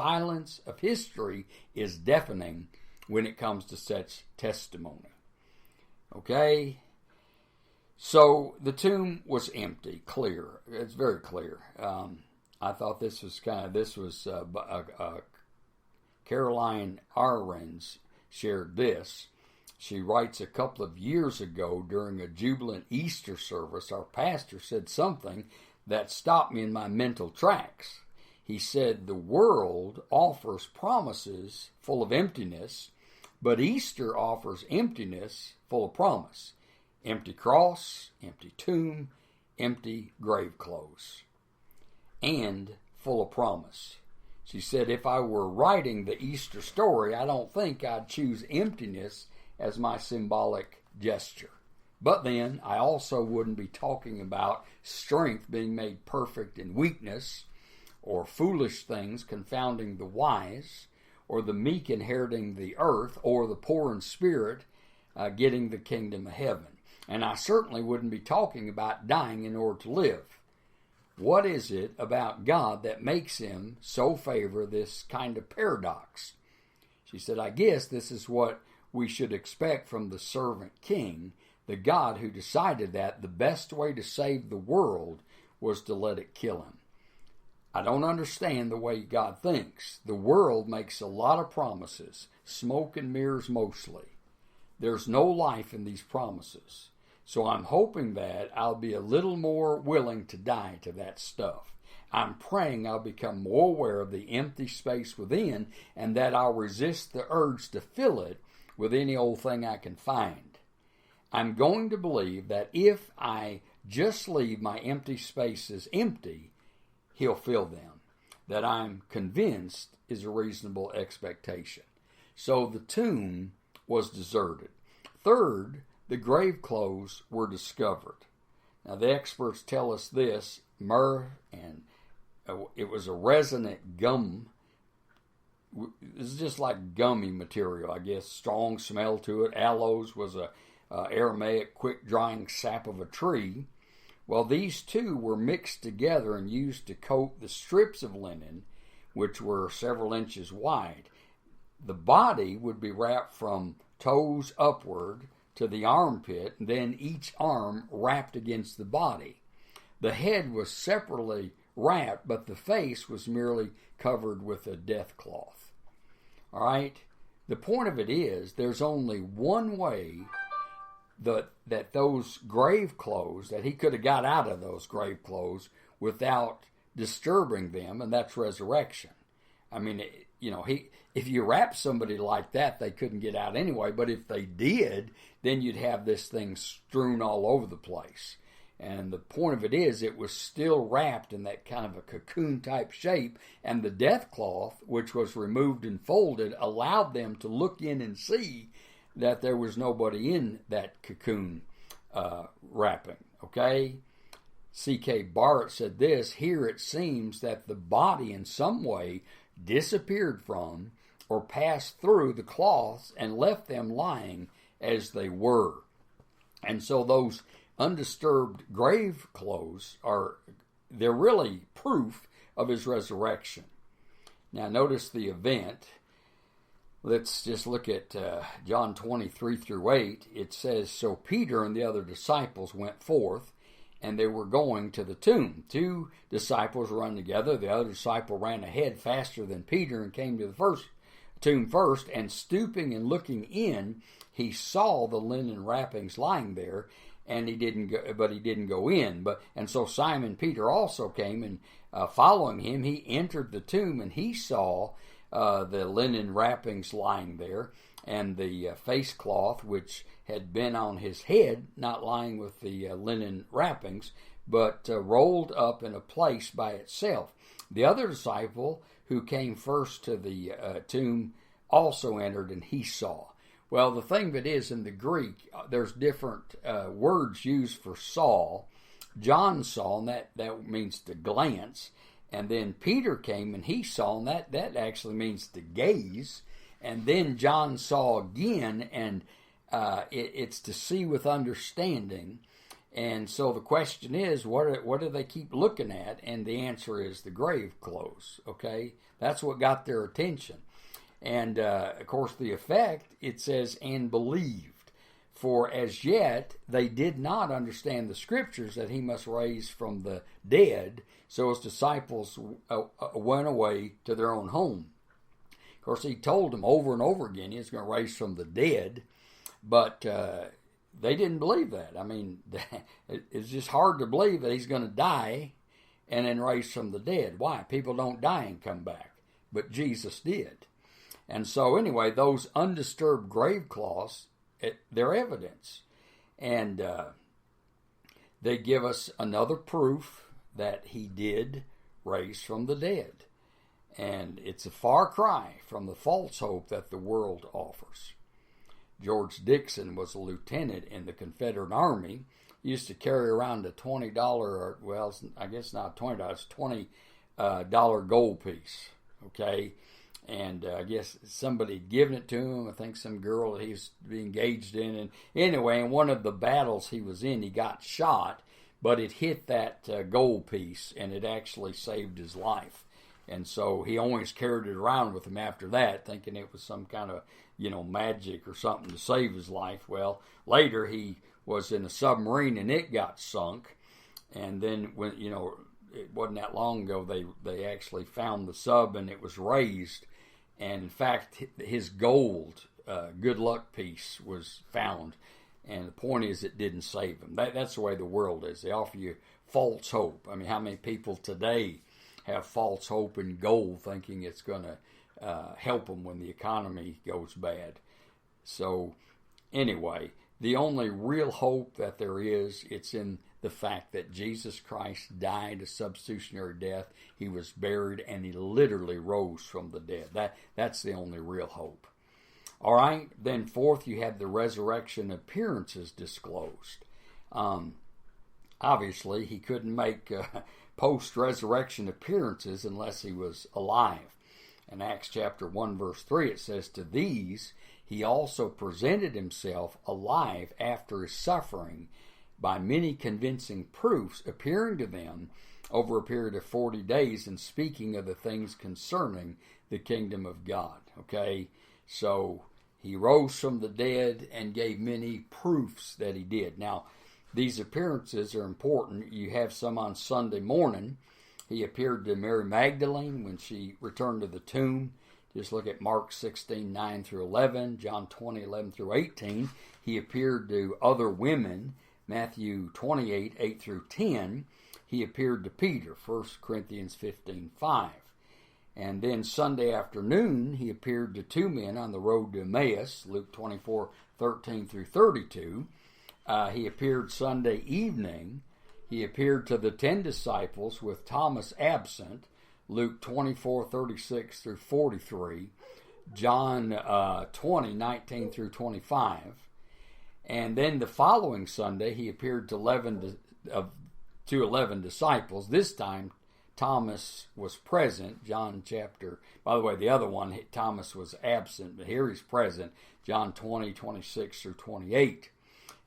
silence of history is deafening when it comes to such testimony. Okay? So the tomb was empty, clear. It's very clear. I thought this was Caroline Arons shared this. She writes, a couple of years ago during a jubilant Easter service, our pastor said something that stopped me in my mental tracks. He said, the world offers promises full of emptiness, but Easter offers emptiness full of promise. Empty cross, empty tomb, empty grave clothes, and full of promise. She said, if I were writing the Easter story, I don't think I'd choose emptiness as my symbolic gesture. But then I also wouldn't be talking about strength being made perfect in weakness, or foolish things confounding the wise, or the meek inheriting the earth, or the poor in spirit getting the kingdom of heaven. And I certainly wouldn't be talking about dying in order to live. What is it about God that makes him so favor this kind of paradox? She said, I guess this is what we should expect from the servant king, the God who decided that the best way to save the world was to let it kill him. I don't understand the way God thinks. The world makes a lot of promises, smoke and mirrors mostly. There's no life in these promises. So I'm hoping that I'll be a little more willing to die to that stuff. I'm praying I'll become more aware of the empty space within, and that I'll resist the urge to fill it with any old thing I can find. I'm going to believe that if I just leave my empty spaces empty, he'll fill them. That I'm convinced is a reasonable expectation. So the tomb was deserted. Third, the grave clothes were discovered. Now the experts tell us this, myrrh, and it was a resonant gum. This is just like gummy material, I guess, strong smell to it. Aloes was a aromatic, quick-drying sap of a tree. Well, these two were mixed together and used to coat the strips of linen, which were several inches wide. The body would be wrapped from toes upward to the armpit, and then each arm wrapped against the body. The head was separately wrapped, but the face was merely covered with a death cloth. All right? The point of it is, there's only one way that those grave clothes, that he could have got out of those grave clothes without disturbing them, and that's resurrection. I mean, if you wrap somebody like that, they couldn't get out anyway, but if they did, then you'd have this thing strewn all over the place. And the point of it is, it was still wrapped in that kind of a cocoon-type shape, and the death cloth, which was removed and folded, allowed them to look in and see that there was nobody in that cocoon wrapping, okay? C.K. Barrett said this, here it seems that the body in some way disappeared from or passed through the cloths and left them lying as they were. And so those undisturbed grave clothes they're really proof of his resurrection. Now notice the event. Let's just look at John 23 through 8. It says, so Peter and the other disciples went forth, and they were going to the tomb. Two disciples ran together. The other disciple ran ahead faster than Peter and came to the tomb first, and stooping and looking in, he saw the linen wrappings lying there, and he didn't go in. And so Simon Peter also came, and following him, he entered the tomb, and he saw the linen wrappings lying there, and the face cloth which had been on his head, not lying with the linen wrappings, but rolled up in a place by itself. The other disciple who came first to the tomb also entered, and he saw. Well, the thing of it is, in the Greek, there's different words used for saw. John saw, and that means to glance. And then Peter came, and he saw, and that actually means to gaze. And then John saw again, and it's to see with understanding. And so the question is, what do they keep looking at? And the answer is the grave clothes, okay? That's what got their attention. And, of course, the effect, it says, and believed. For as yet they did not understand the Scriptures that he must raise from the dead. So his disciples went away to their own home. Of course, he told them over and over again he was going to raise from the dead. But they didn't believe that. I mean, it's just hard to believe that he's going to die and then raise from the dead. Why? People don't die and come back. But Jesus did. And so anyway, those undisturbed grave cloths, they're evidence. And they give us another proof that he did raise from the dead. And it's a far cry from the false hope that the world offers. George Dixon was a lieutenant in the Confederate Army. He used to carry around a $20, well, I guess not $20, it's $20 gold piece, okay? And I guess somebody had given it to him. I think some girl that he was engaged in. And anyway, in one of the battles he was in, he got shot, but it hit that gold piece, and it actually saved his life. And so he always carried it around with him after that, thinking it was some kind of, magic or something to save his life. Well, later he was in a submarine and it got sunk. And then when, it wasn't that long ago, they actually found the sub and it was raised. And in fact, his gold good luck piece was found. And the point is, it didn't save him. That's the way the world is. They offer you false hope. I mean, how many people today have false hope in gold, thinking it's going to help them when the economy goes bad? So anyway, the only real hope that there is, it's in the fact that Jesus Christ died a substitutionary death. He was buried, and he literally rose from the dead. That's the only real hope. All right, then fourth, you have the resurrection appearances disclosed. Obviously, he couldn't make post-resurrection appearances unless he was alive. In Acts chapter 1, verse 3, it says, "To these he also presented himself alive after his suffering by many convincing proofs, appearing to them over a period of 40 days and speaking of the things concerning the kingdom of God." Okay, so he rose from the dead and gave many proofs that he did. Now, these appearances are important. You have some on Sunday morning. He appeared to Mary Magdalene when she returned to the tomb. Just look at Mark 16, 9 through 11, John 20, 11 through 18. He appeared to other women, Matthew 28, 8 through 10. He appeared to Peter, 1 Corinthians 15, 5. And then Sunday afternoon, he appeared to two men on the road to Emmaus, Luke 24, 13 through 32. He appeared Sunday evening. He appeared to the 10 disciples with Thomas absent, Luke 24, 36 through 43, John 20, 19 through 25. And then the following Sunday, he appeared to 11 disciples. This time, Thomas was present. By the way, the other one, Thomas was absent, but here he's present, John 20, 26 through 28.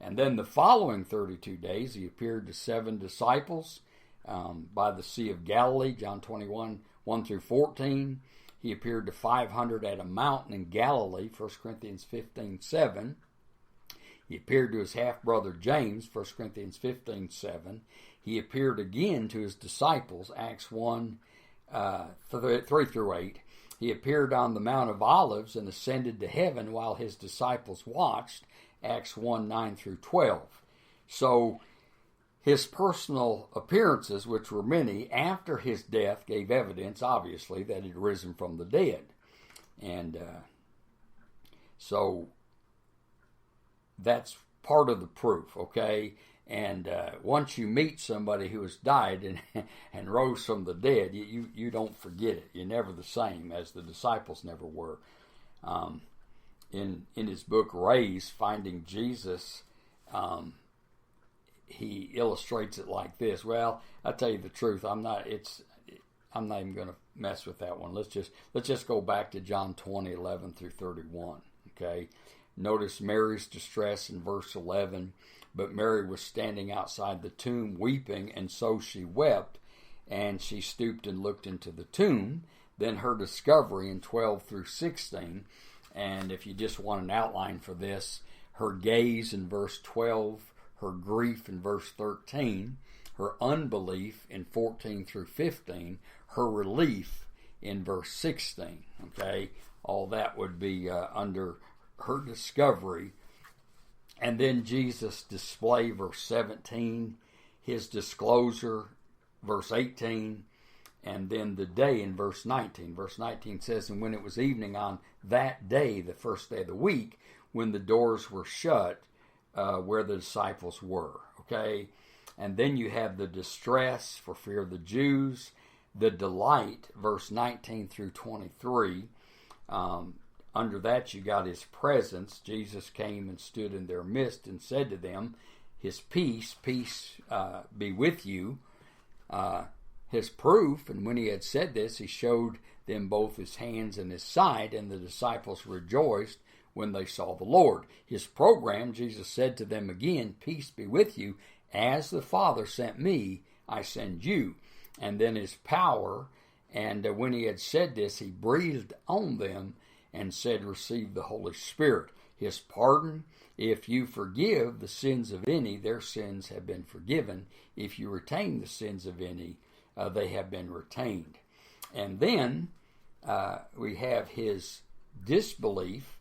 And then the following 32 days, he appeared to 7 disciples by the Sea of Galilee, John 21, 1 through 14. He appeared to 500 at a mountain in Galilee, 1 Corinthians 15, 7. He appeared to his half-brother James, 1 Corinthians 15, 7. He appeared again to his disciples, Acts 1, 3 through 8. He appeared on the Mount of Olives and ascended to heaven while his disciples watched, Acts 1, 9 through 12. So his personal appearances, which were many, after his death gave evidence, obviously, that he'd risen from the dead. And so that's part of the proof, okay? And once you meet somebody who has died and rose from the dead, you don't forget it. You're never the same, as the disciples never were. In his book, Arose, Finding Jesus, he illustrates it like this. Well, I'll tell you the truth. I'm not even going to mess with that one. Let's just go back to John 20, 11 through 31. Okay. Notice Mary's distress in verse 11. But Mary was standing outside the tomb weeping, and so she wept. And she stooped and looked into the tomb. then her discovery in 12 through 16. And if you just want an outline for this, her gaze in verse 12, her grief in verse 13, her unbelief in 14 through 15, her relief in verse 16. Okay, all that would be under her discovery. And then Jesus' display, verse 17, his disclosure, verse 18, and then the day in verse 19. Verse 19 says, and when it was evening on that day, the first day of the week, when the doors were shut, where the disciples were. Okay, and then you have the distress for fear of the Jews, the delight, verse 19 through 23. Under that you got his presence. Jesus came and stood in their midst and said to them, his peace be with you. His proof, and when he had said this, he showed them both his hands and his side, and the disciples rejoiced when they saw the Lord. His program, Jesus said to them again, peace be with you. As the Father sent me, I send you. And then his power, and when he had said this, he breathed on them and said, receive the Holy Spirit. His pardon, if you forgive the sins of any, their sins have been forgiven. If you retain the sins of any, they have been retained. And then we have his disbelief,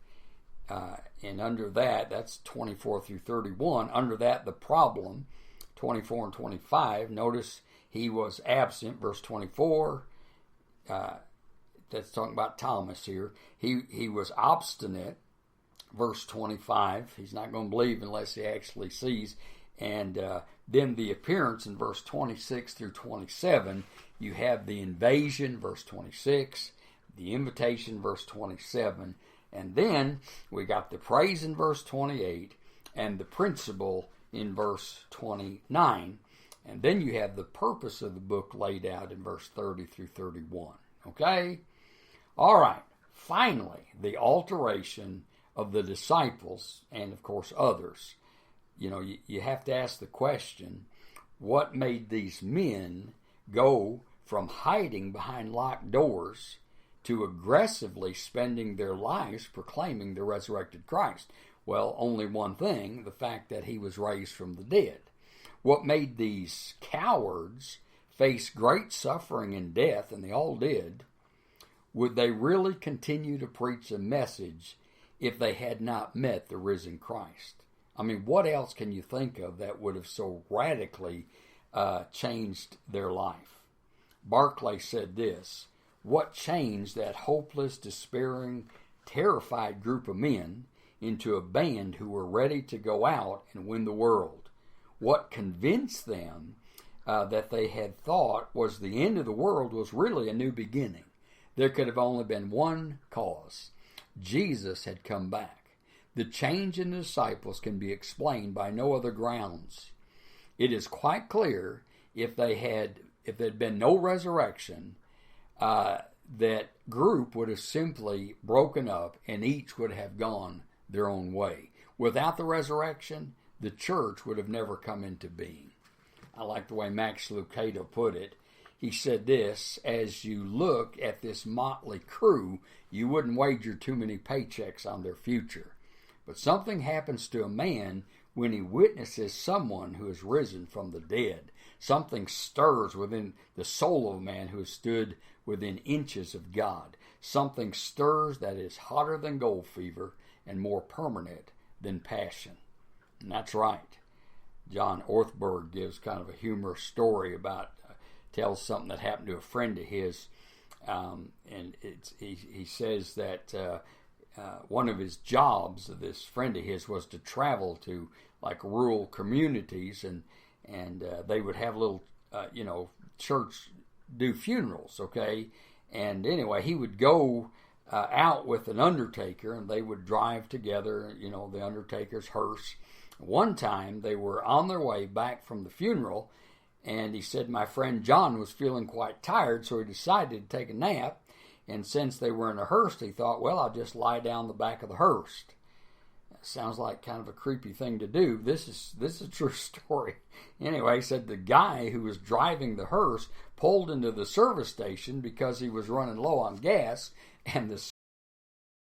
and under that, that's 24 through 31. Under that, the problem, 24 and 25. Notice he was absent, verse 24. That's talking about Thomas here. He was obstinate, verse 25. He's not going to believe unless he actually sees. And then the appearance in verse 26 through 27. You have the invasion, verse 26. The invitation, verse 27. And then we got the praise in verse 28 and the principle in verse 29. And then you have the purpose of the book laid out in verse 30 through 31. Okay? All right. Finally, the alteration of the disciples and, of course, others. You know, you have to ask the question, what made these men go from hiding behind locked doors to aggressively spending their lives proclaiming the resurrected Christ? Well, only one thing, the fact that he was raised from the dead. What made these cowards face great suffering and death, and they all did, would they really continue to preach the message if they had not met the risen Christ? I mean, what else can you think of that would have so radically changed their life? Barclay said this, what changed that hopeless, despairing, terrified group of men into a band who were ready to go out and win the world? What convinced them that they had thought was the end of the world was really a new beginning? There could have only been one cause. Jesus had come back. The change in the disciples can be explained by no other grounds. It is quite clear if there had been no resurrection, that group would have simply broken up and each would have gone their own way. Without the resurrection, the church would have never come into being. I like the way Max Lucado put it. He said this, as you look at this motley crew, you wouldn't wager too many paychecks on their future. But something happens to a man when he witnesses someone who has risen from the dead. Something stirs within the soul of a man who has stood within inches of God. Something stirs that is hotter than gold fever and more permanent than passion. And that's right. John Orthberg gives kind of a humorous story about, tells something that happened to a friend of his, and he says that one of his jobs of this friend of his was to travel to like rural communities, and they would have little church do funerals, okay? And anyway, he would go out with an undertaker, and they would drive together, the undertaker's hearse. One time they were on their way back from the funeral, and he said my friend John was feeling quite tired, so he decided to take a nap. And since they were in a hearse, he thought, well, I'll just lie down the back of the hearse. Sounds like kind of a creepy thing to do. This is a true story. Anyway, he said the guy who was driving the hearse pulled into the service station because he was running low on gas, and the